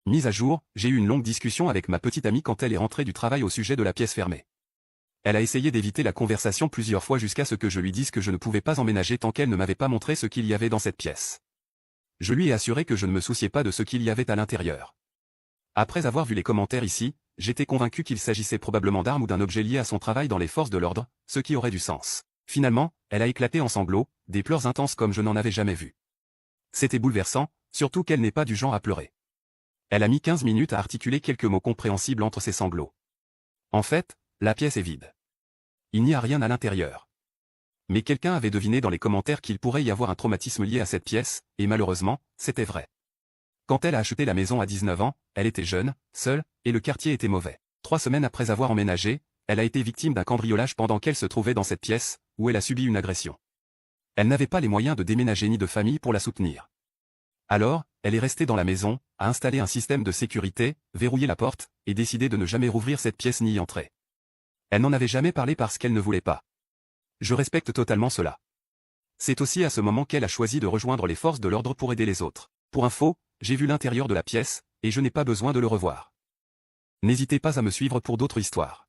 Mise à jour, j'ai eu une longue discussion avec ma petite amie quand elle est rentrée du travail au sujet de la pièce fermée. Elle a essayé d'éviter la conversation plusieurs fois jusqu'à ce que je lui dise que je ne pouvais pas emménager tant qu'elle ne m'avait pas montré ce qu'il y avait dans cette pièce. Je lui ai assuré que je ne me souciais pas de ce qu'il y avait à l'intérieur. Après avoir vu les commentaires ici, j'étais convaincu qu'il s'agissait probablement d'armes ou d'un objet lié à son travail dans les forces de l'ordre, ce qui aurait du sens. Finalement, elle a éclaté en sanglots, des pleurs intenses comme je n'en avais jamais vu. C'était bouleversant, surtout qu'elle n'est pas du genre à pleurer. Elle a mis 15 minutes à articuler quelques mots compréhensibles entre ses sanglots. En fait, la pièce est vide. Il n'y a rien à l'intérieur. Mais quelqu'un avait deviné dans les commentaires qu'il pourrait y avoir un traumatisme lié à cette pièce, et malheureusement, c'était vrai. Quand elle a acheté la maison à 19 ans, elle était jeune, seule, et le quartier était mauvais. 3 semaines après avoir emménagé, elle a été victime d'un cambriolage pendant qu'elle se trouvait dans cette pièce, où elle a subi une agression. Elle n'avait pas les moyens de déménager ni de famille pour la soutenir. Alors, elle est restée dans la maison, a installé un système de sécurité, verrouillé la porte, et décidé de ne jamais rouvrir cette pièce ni y entrer. Elle n'en avait jamais parlé parce qu'elle ne voulait pas. Je respecte totalement cela. C'est aussi à ce moment qu'elle a choisi de rejoindre les forces de l'ordre pour aider les autres. Pour info, j'ai vu l'intérieur de la pièce, et je n'ai pas besoin de le revoir. N'hésitez pas à me suivre pour d'autres histoires.